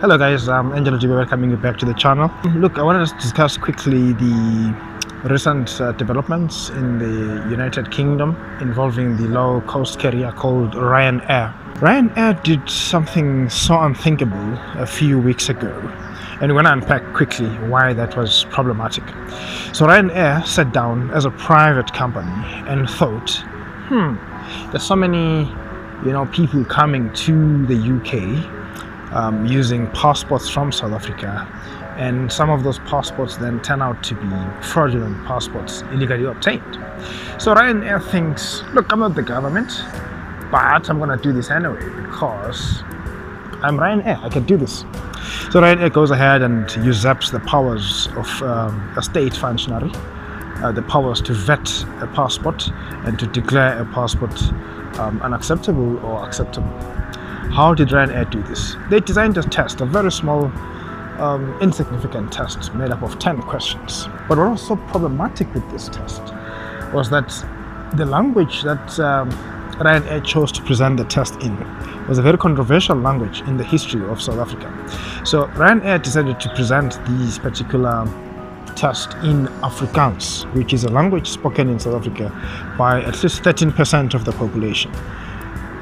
Hello guys, I'm Angelo GB, welcoming you back to the channel. Look, I wanted to discuss quickly the recent developments in the United Kingdom involving the low-cost carrier called Ryanair. Ryanair did something so unthinkable a few weeks ago, and we're going to unpack quickly why that was problematic. So Ryanair sat down as a private company and thought, there's so many people coming to the UK using passports from South Africa, and some of those passports then turn out to be fraudulent passports illegally obtained. So Ryanair thinks, look, I'm not the government, but I'm going to do this anyway because I'm Ryanair, I can do this. So Ryanair goes ahead and usurps the powers of a state functionary, the powers to vet a passport and to declare a passport unacceptable or acceptable. How did Ryanair do this? They designed a test, a very small, insignificant test made up of 10 questions. But what was so problematic with this test was that the language that Ryanair chose to present the test in was a very controversial language in the history of South Africa. So Ryanair decided to present this particular test in Afrikaans, which is a language spoken in South Africa by at least 13% of the population.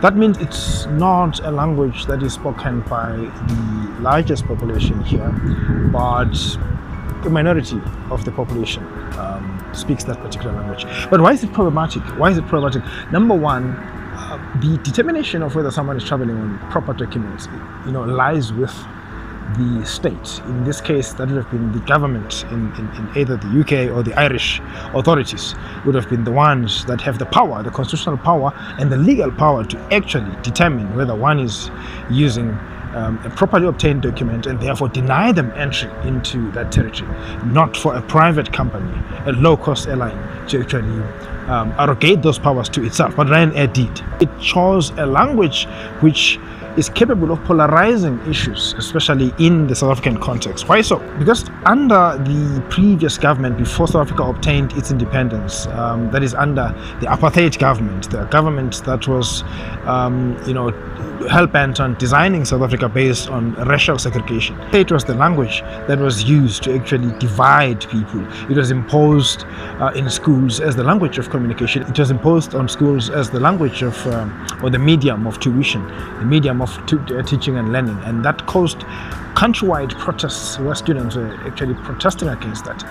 That means it's not a language that is spoken by the largest population here, but the minority of the population speaks that particular language. But why is it problematic? Why is it problematic? Number one, the determination of whether someone is traveling on proper documents, lies with the state. In this case, that would have been the government in either the UK or the Irish authorities would have been the ones that have the power, the constitutional power and the legal power to actually determine whether one is using a properly obtained document and therefore deny them entry into that territory, not for a private company, a low-cost airline, to actually arrogate those powers to itself. But Ryanair did. It chose a language which is capable of polarizing issues, especially in the South African context. Why so? Because under the previous government, before South Africa obtained its independence, that is under the apartheid government, the government that was, hell-bent on designing South Africa based on racial segregation. It was the language that was used to actually divide people. It was imposed in schools as the language of communication. It was imposed on schools as the language of, or the medium of tuition, the medium of teaching and learning. And that caused countrywide protests where students were actually protesting against that.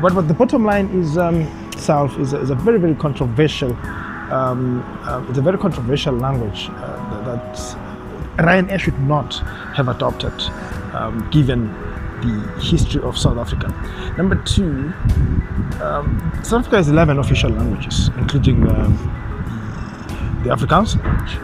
But the bottom line is, is a very, very controversial it's a very controversial language that Ryanair should not have adopted, given the history of South Africa. Number two, South Africa has 11 official languages, including the Afrikaans language.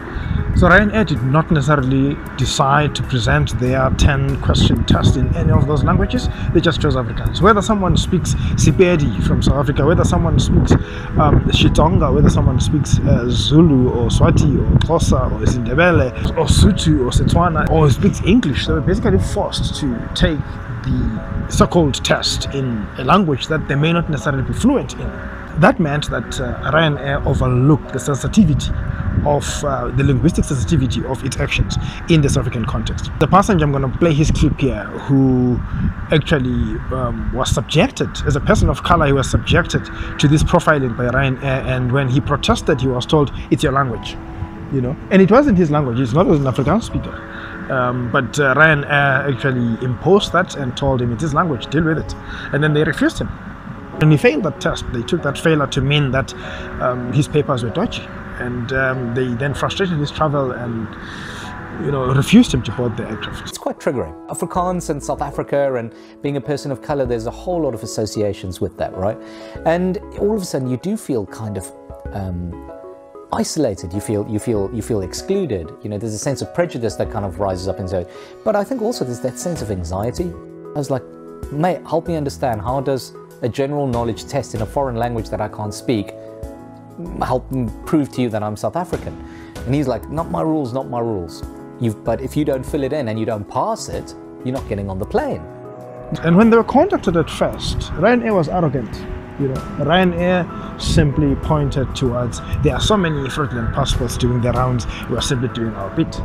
So Ryanair did not necessarily decide to present their 10-question test in any of those languages. They just chose Afrikaans. Whether someone speaks Sepedi from South Africa, whether someone speaks Xitsonga, whether someone speaks Zulu or Swati or Xhosa or Sindebele or Sotho or Setswana or speaks English, they were basically forced to take the so-called test in a language that they may not necessarily be fluent in. That meant that Ryanair overlooked the sensitivity of the linguistic sensitivity of its actions in the South African context. The passenger, I'm going to play his clip here, who actually was subjected, as a person of color, he was subjected to this profiling by Ryanair, and when he protested, he was told, it's your language, and it wasn't his language, he's not an Afrikaans speaker. But Ryanair actually imposed that and told him, it's his language, deal with it. And then they refused him. When he failed that test, they took that failure to mean that his papers were dodgy, and they then frustrated his travel and refused him to board the aircraft. It's quite triggering. Afrikaans and South Africa and being a person of color, there's a whole lot of associations with that, right? And all of a sudden you do feel kind of isolated. You feel excluded. There's a sense of prejudice that kind of rises up inside. But I think also there's that sense of anxiety. I was like, mate, help me understand, how does a general knowledge test in a foreign language that I can't speak help prove to you that I'm South African? And he's like, not my rules, not my rules. But if you don't fill it in and you don't pass it, you're not getting on the plane. And when they were contacted at first, Ryanair was arrogant. Ryanair simply pointed towards, there are so many fraudulent passports doing the rounds, we are simply doing our bit.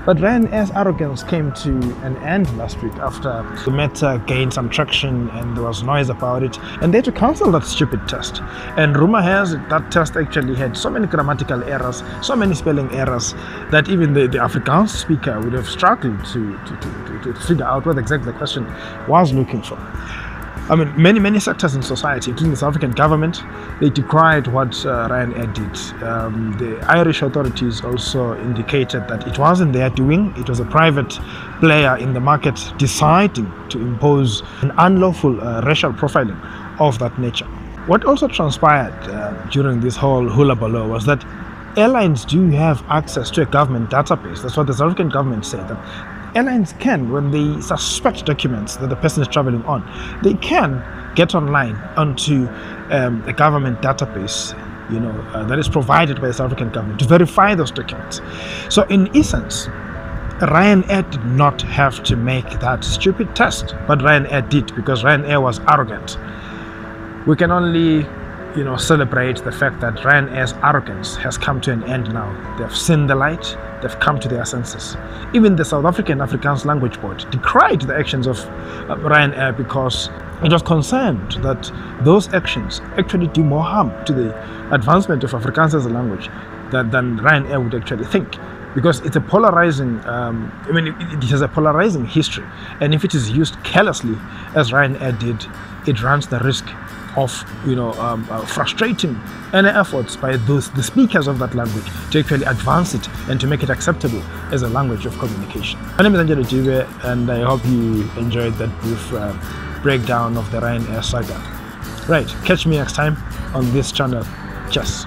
But Ryanair's arrogance came to an end last week after the matter gained some traction and there was noise about it, and they had to cancel that stupid test. And rumor has it that test actually had so many grammatical errors, so many spelling errors, that even the Afrikaans speaker would have struggled to figure out what exactly the question was looking for. I mean, many sectors in society, including the South African government, they decried what Ryanair did. The Irish authorities also indicated that it wasn't their doing. It was a private player in the market deciding to impose an unlawful racial profiling of that nature. What also transpired during this whole hula baloo was that airlines do have access to a government database. That's what the South African government said. That airlines can, when they suspect documents that the person is traveling on, they can get online onto a government database, that is provided by the South African government to verify those documents. So in essence, Ryanair did not have to make that stupid test, but Ryanair did, because Ryanair was arrogant. We can only celebrate the fact that Ryanair's arrogance has come to an end now. They've seen the light, they've come to their senses. Even the South African Afrikaans Language Board decried the actions of Ryanair because it was concerned that those actions actually do more harm to the advancement of Afrikaans as a language than Ryanair would actually think. Because it's a polarizing, it has a polarizing history, and if it is used carelessly, as Ryanair did, it runs the risk of frustrating any efforts by the speakers of that language to actually advance it and to make it acceptable as a language of communication. My name is Angelo Jive, and I hope you enjoyed that brief breakdown of the Ryanair saga. Right, catch me next time on this channel. Cheers.